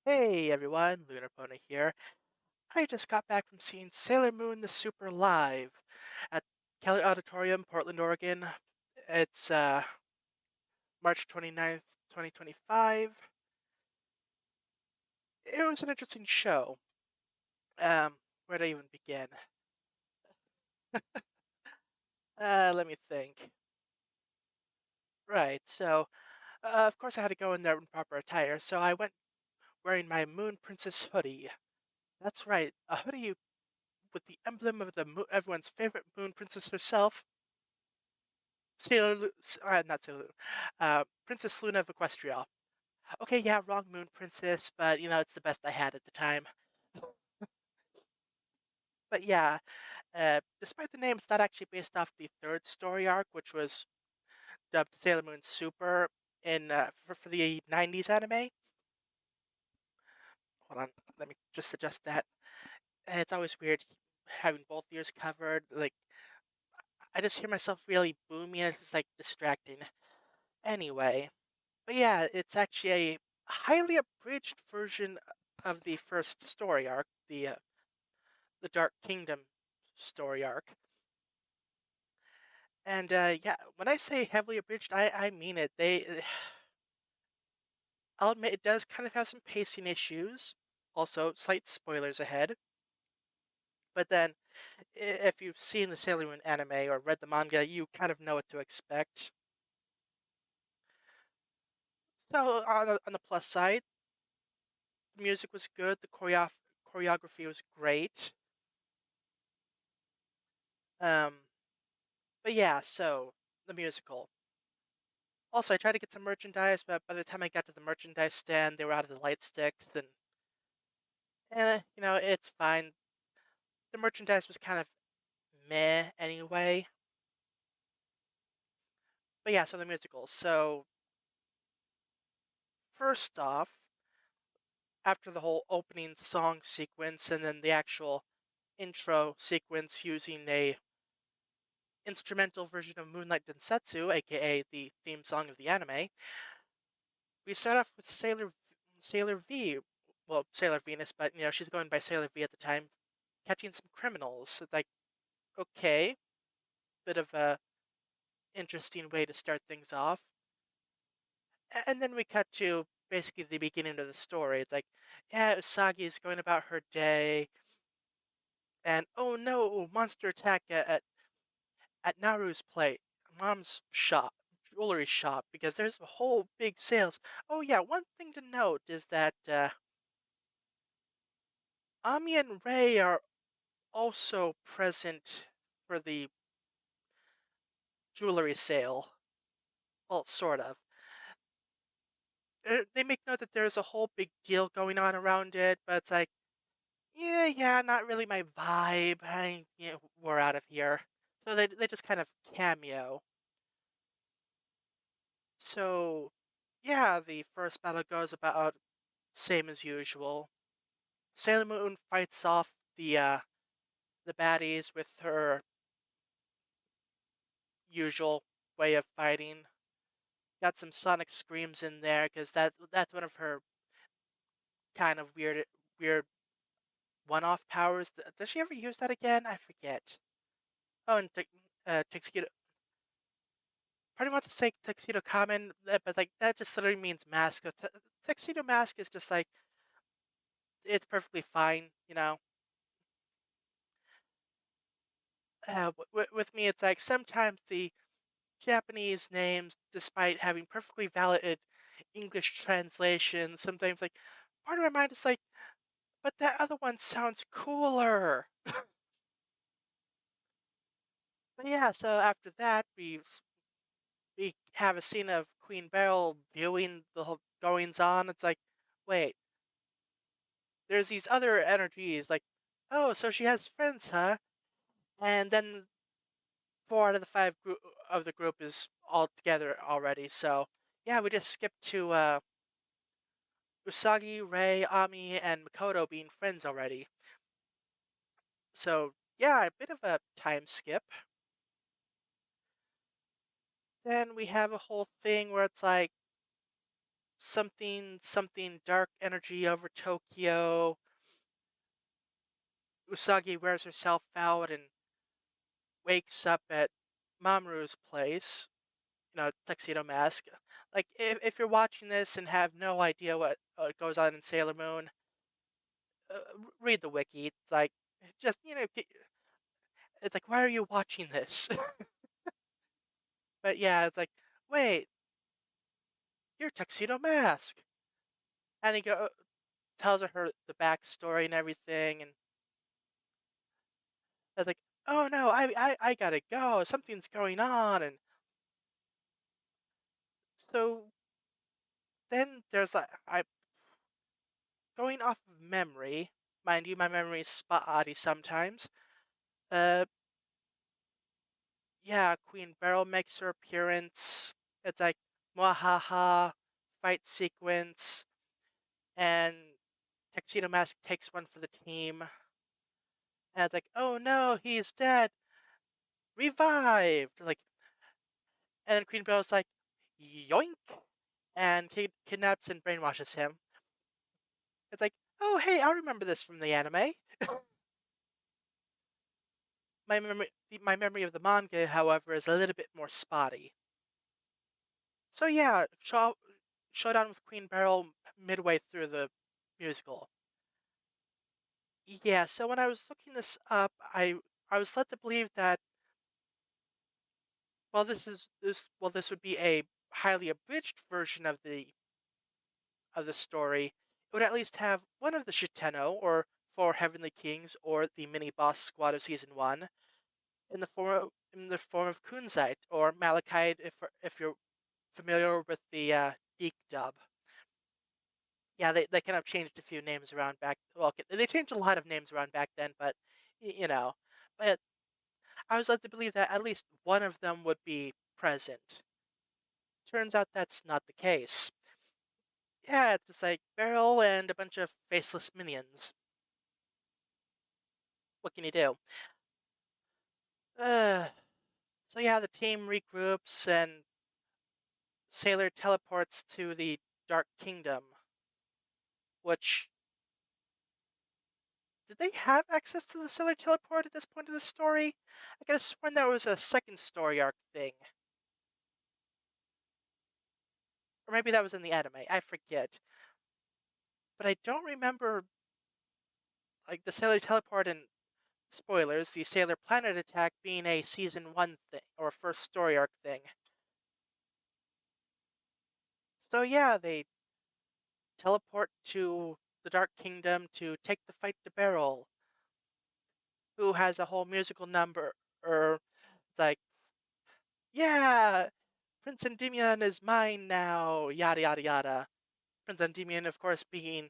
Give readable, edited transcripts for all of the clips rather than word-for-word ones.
Hey everyone, Lunar Pony here. I just got back from seeing Sailor Moon the Super live at Kelly Auditorium, Portland, Oregon. It's March 29th, 2025. It was an interesting show. Where to even begin? Let me think. Right, so of course I had to go in there in proper attire, so I went wearing my Moon Princess hoodie. That's right, a hoodie with the emblem of everyone's favorite Moon Princess herself, not Sailor Lu, Princess Luna of Equestria. Okay, yeah, wrong Moon Princess, but it's the best I had at the time. But yeah, despite the name, it's not actually based off the third story arc, which was dubbed Sailor Moon Super for the '90s anime. Hold on, let me just suggest that. It's always weird having both ears covered. Like, I just hear myself really booming, and it's like distracting. Anyway, but yeah, it's actually a highly abridged version of the first story arc, the Dark Kingdom story arc. And yeah, when I say heavily abridged, I mean it. I'll admit, it does kind of have some pacing issues. Also, slight spoilers ahead. But then, if you've seen the Sailor Moon anime or read the manga, you kind of know what to expect. So, on the plus side, the music was good. The choreography was great. Um, but yeah, so the musical. Also, I tried to get some merchandise, but by the time I got to the merchandise stand, they were out of the light sticks, and it's fine. The merchandise was kind of meh anyway. But yeah, so the musical. So first off, after the whole opening song sequence and then the actual intro sequence using a instrumental version of Moonlight Densetsu, aka the theme song of the anime, we start off with Sailor V, well, Sailor Venus, but she's going by Sailor V at the time, catching some criminals. It's like, okay, bit of a interesting way to start things off. And then we cut to basically the beginning of the story. It's like, yeah, Usagi is going about her day, and oh no, monster attack at Naru's plate, mom's shop, jewelry shop, because there's a whole big sales. Oh yeah, one thing to note is that Ami and Ray are also present for the jewelry sale. Well, sort of. They make note that there's a whole big deal going on around it, but it's like, yeah, not really my vibe. We're out of here. So they just kind of cameo. So yeah, the first battle goes about same as usual. Sailor Moon fights off the baddies with her usual way of fighting. Got some sonic screams in there because that's one of her kind of weird one-off powers. Does she ever use that again? I forget. Oh, and Tuxedo. Part of me wants to say Tuxedo Common, but like that just literally means mask. Tuxedo Mask is just like it's perfectly fine. With me, it's like sometimes the Japanese names, despite having perfectly valid English translations, sometimes like part of my mind is like, but that other one sounds cooler. But yeah, so after that, we have a scene of Queen Beryl viewing the whole goings on. It's like, wait, there's these other energies. Like, oh, so she has friends, huh? And then four out of the five of the group is all together already. So yeah, we just skipped to Usagi, Rei, Ami, and Makoto being friends already. So yeah, a bit of a time skip. Then we have a whole thing where it's like something dark energy over Tokyo. Usagi wears herself out and wakes up at Mamoru's place, Tuxedo Mask. Like, if you're watching this and have no idea what goes on in Sailor Moon, read the wiki. It's like, just, it's like, why are you watching this? But yeah, it's like, wait, you're Tuxedo Mask. And tells her the backstory and everything, and it's like, oh no, I gotta go. Something's going on, and so then there's I going off of memory. Mind you, my memory is spotty sometimes. Uh, yeah, Queen Beryl makes her appearance. It's like, mwahaha, fight sequence, and Tuxedo Mask takes one for the team. And it's like, oh no, he's dead. Revived! Like, and then Queen Beryl's like, yoink! And kidnaps and brainwashes him. It's like, oh hey, I remember this from the anime. My memory of the manga, however, is a little bit more spotty. So yeah, showdown with Queen Beryl midway through the musical. Yeah, so when I was looking this up, I was led to believe that, well, this would be a highly abridged version of the story. It would at least have one of the Shiteno, or four Heavenly Kings, or the mini boss squad of season one, in the form of Kunzite or Malachite, if you're familiar with the Deke dub. Yeah, they kind of changed a few names around back. Well, okay, they changed a lot of names around back then, but you know, but I was led to believe that at least one of them would be present. Turns out that's not the case. Yeah, it's just like Beryl and a bunch of faceless minions. What can you do? Uh, so yeah, the team regroups and Sailor teleports to the Dark Kingdom, which, did they have access to the Sailor teleport at this point of the story? I could have sworn that was a second story arc thing. Or maybe that was in the anime, I forget. But I don't remember, like, the Sailor teleport and, spoilers, the Sailor Planet attack being a season one thing, or first story arc thing. So yeah, they teleport to the Dark Kingdom to take the fight to Beryl, who has a whole musical number. It's like, yeah, Prince Endymion is mine now, yada yada yada. Prince Endymion, of course, being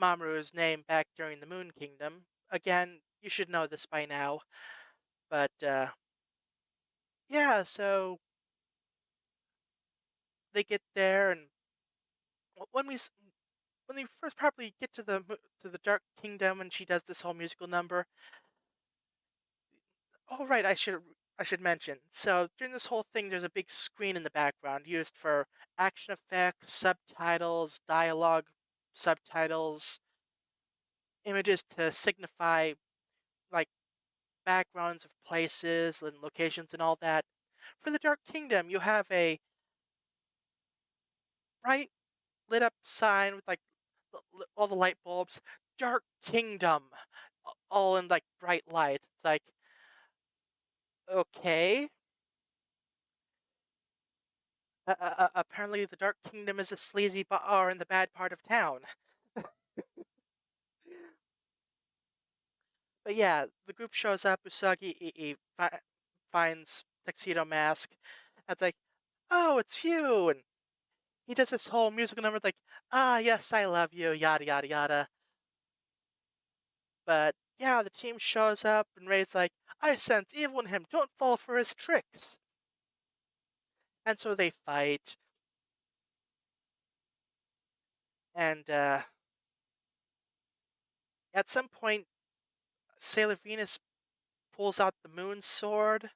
Mamoru's name back during the Moon Kingdom. Again, you should know this by now, but yeah, so they get there, and when when they first probably get to the Dark Kingdom, and she does this whole musical number. Oh right, I should mention. So during this whole thing, there's a big screen in the background used for action effects, subtitles, dialogue, subtitles, images to signify, like, backgrounds of places and locations and all that. For the Dark Kingdom, you have a bright lit up sign with, like, all the light bulbs. Dark Kingdom, all in, like, bright lights. It's like, okay. Apparently, the Dark Kingdom is a sleazy bar in the bad part of town. But yeah, the group shows up. Usagi finds Tuxedo Mask. And it's like, oh, it's you! And he does this whole musical number, like, ah, yes, I love you, yada yada yada. But yeah, the team shows up, and Ray's like, I sense evil in him. Don't fall for his tricks. And so they fight, and at some point, Sailor Venus pulls out the Moon Sword.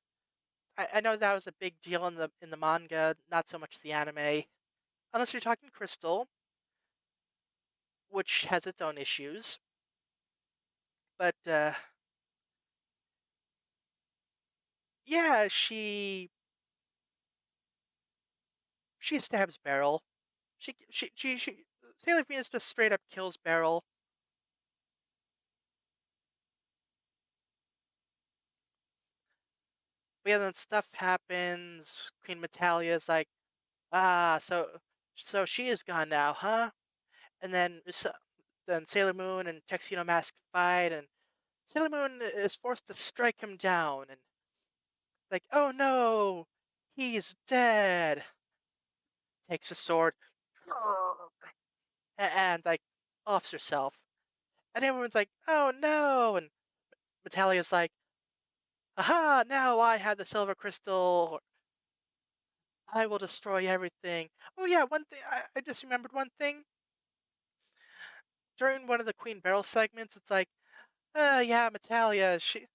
I know that was a big deal in the manga, not so much the anime. unless you're talking Crystal, which has its own issues. But yeah, she stabs Beryl. She Sailor Venus just straight up kills Beryl. But yeah, then stuff happens. Queen Metalia is like, ah, so she is gone now, huh? And then Sailor Moon and Tuxedo Mask fight, and Sailor Moon is forced to strike him down, and like, oh no, he's dead. Takes a sword, and like offs herself, and everyone's like, oh no, and Metalia's like, aha, now I have the silver crystal. I will destroy everything. Oh yeah, one thing I just remembered one thing. During one of the Queen Beryl segments, it's like, yeah, Metalia, she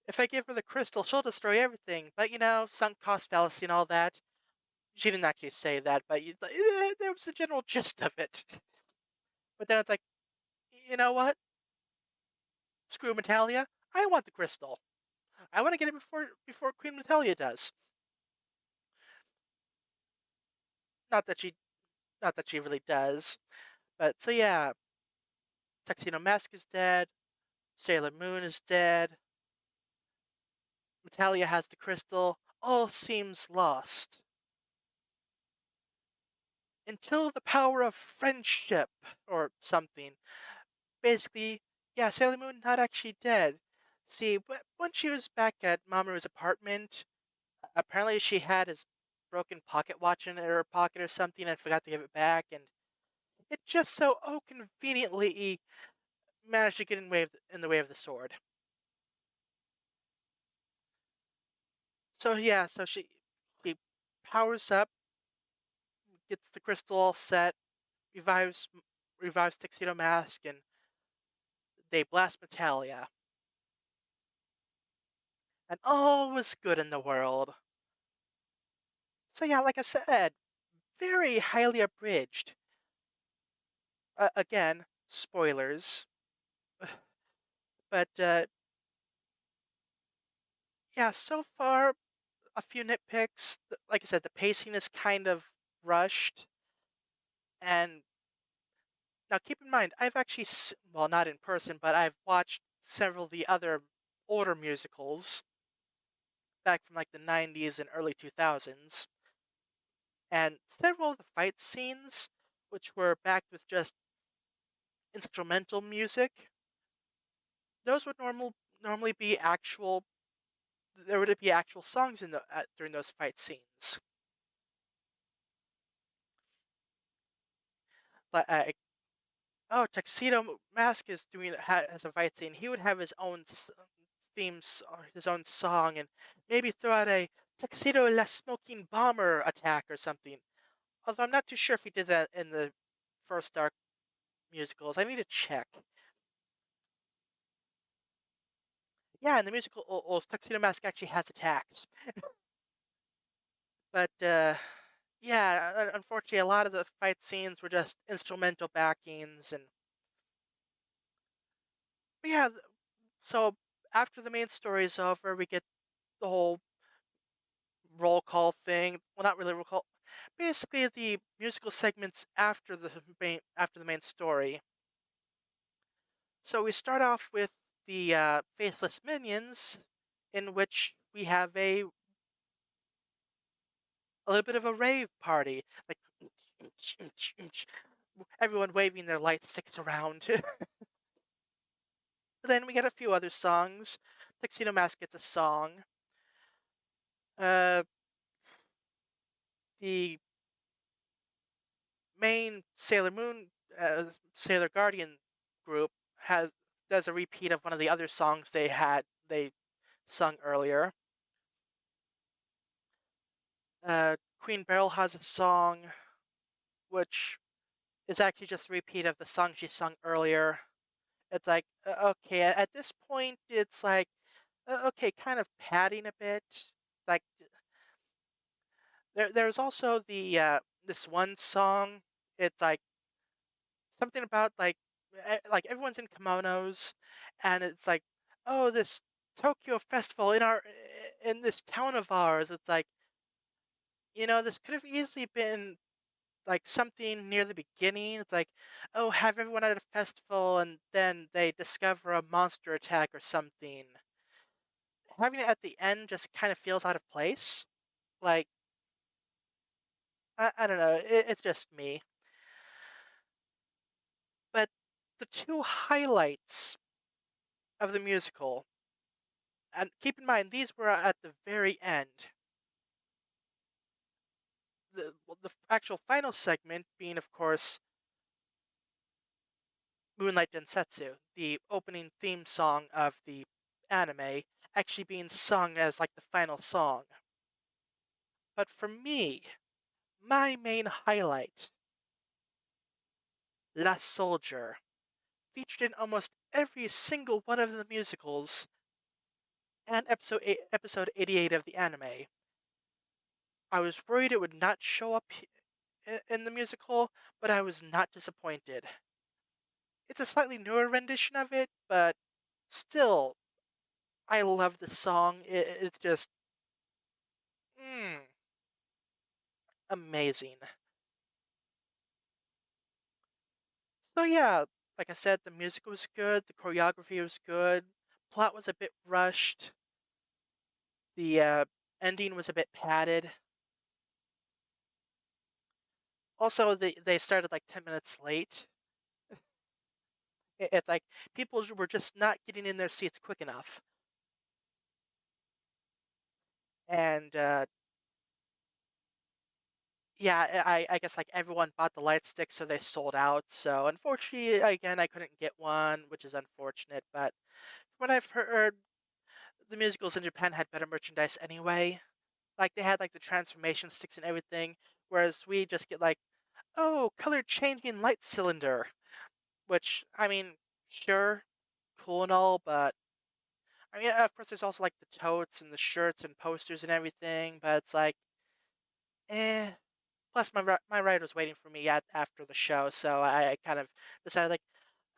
if I give her the crystal, she'll destroy everything. But sunk cost fallacy and all that. She didn't actually say that, but there was the general gist of it. But then it's like, you know what? Screw Metalia. I want the crystal. I want to get it before Queen Metalia does. Not that she, not that she really does. But so yeah, Tuxedo Mask is dead. Sailor Moon is dead. Metalia has the crystal. All seems lost until the power of friendship or something. Basically, yeah, Sailor Moon not actually dead. See, when she was back at Mamoru's apartment, apparently she had his broken pocket watch in her pocket or something and forgot to give it back, and it just so conveniently managed to get in the way of the sword. So yeah, so she powers up, gets the crystal all set, revives revives Tuxedo Mask, and they blast Metalia. And all was good in the world. So yeah, like I said, very highly abridged. Again, spoilers. But yeah, so far a few nitpicks. Like I said, the pacing is kind of rushed. And now keep in mind, I've actually, well, not in person, but I've watched several of the other older musicals back from like the 90s and early 2000s. And several of the fight scenes, which were backed with just instrumental music, those would normally be actual. There would be actual songs in during those fight scenes. But oh, Tuxedo Mask is doing has a fight scene. He would have his own themes or his own song, and maybe throw out a Tuxedo La Smoking Bomber attack or something. Although I'm not too sure if he did that in the first Dark musicals. I need to check. Yeah, in the musical, Tuxedo Mask actually has attacks. But yeah, unfortunately, a lot of the fight scenes were just instrumental backings, and but yeah. So after the main story is over, we get the whole roll call thing. Well, not really roll call. Basically, the musical segments after the main story. So we start off with the faceless minions, in which we have a little bit of a rave party, like everyone waving their light sticks around. But then we get a few other songs. Tuxedo Mask gets a song. Uh, the main Sailor Moon, Sailor Guardian group has does a repeat of one of the other songs they sung earlier. Queen Beryl has a song which is actually just a repeat of the song she sung earlier. It's like, okay, at this point, it's like, okay, kind of padding a bit. Like, There's also this one song. It's like something about like everyone's in kimonos, and it's like, oh, this Tokyo festival in this town of ours. It's like, this could have easily been like something near the beginning. It's like, oh, have everyone at a festival, and then they discover a monster attack or something. Having it at the end just kind of feels out of place. Like, I don't know. It's just me. But the two highlights of the musical, and keep in mind these were at the very end. The actual final segment being, of course, Moonlight Densetsu, the opening theme song of the anime, actually being sung as like the final song. But for me, my main highlight, Last Soldier, featured in almost every single one of the musicals and episode 88 of the anime. I was worried it would not show up in the musical, but I was not disappointed. It's a slightly newer rendition of it, but still, I love the song. It's just mm, amazing. So yeah, like I said, the music was good, the choreography was good, plot was a bit rushed, the ending was a bit padded. Also, they started like 10 minutes late. It's like people were just not getting in their seats quick enough, and yeah, I guess like everyone bought the light stick, so they sold out. So unfortunately, again, I couldn't get one, which is unfortunate. But from what I've heard, the musicals in Japan had better merchandise anyway. Like they had like the transformation sticks and everything, whereas we just get like, oh, color changing light cylinder, which I mean, sure, cool and all, but I mean, of course, there's also like the totes and the shirts and posters and everything, but it's like, eh. Plus, my ride was waiting for me after the show, so I kind of decided like,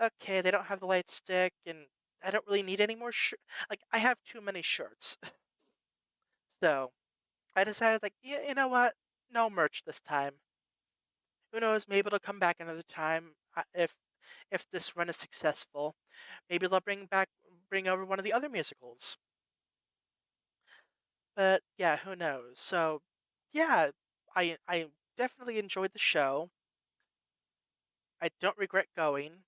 okay, they don't have the light stick, and I don't really need any more like I have too many shirts, so I decided like, yeah, you know what? No merch this time. Who knows? Maybe it'll come back another time if this run is successful. Maybe they'll bring over one of the other musicals. But yeah, who knows? So yeah, I definitely enjoyed the show. I don't regret going.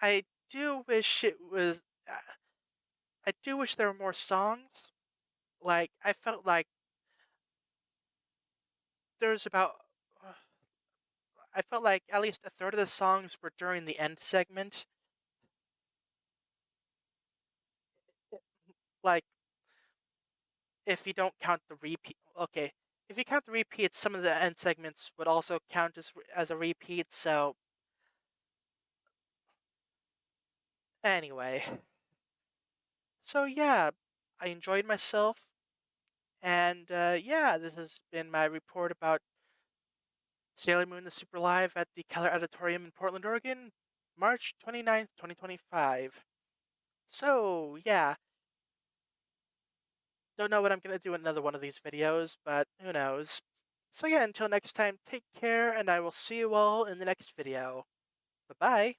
I do wish it was. I do wish there were more songs. Like I felt like there's about. I felt like at least a third of the songs were during the end segment. Like if you don't count the repeat. Okay, if you count the repeats, some of the end segments would also count as a repeat. So anyway, so yeah, I enjoyed myself, and yeah, this has been my report about Sailor Moon: The Super Live at the Keller Auditorium in Portland, Oregon, March 29th, 2025. So yeah, don't know what I'm gonna do in another one of these videos, but who knows. So yeah, until next time, take care, and I will see you all in the next video. Bye bye.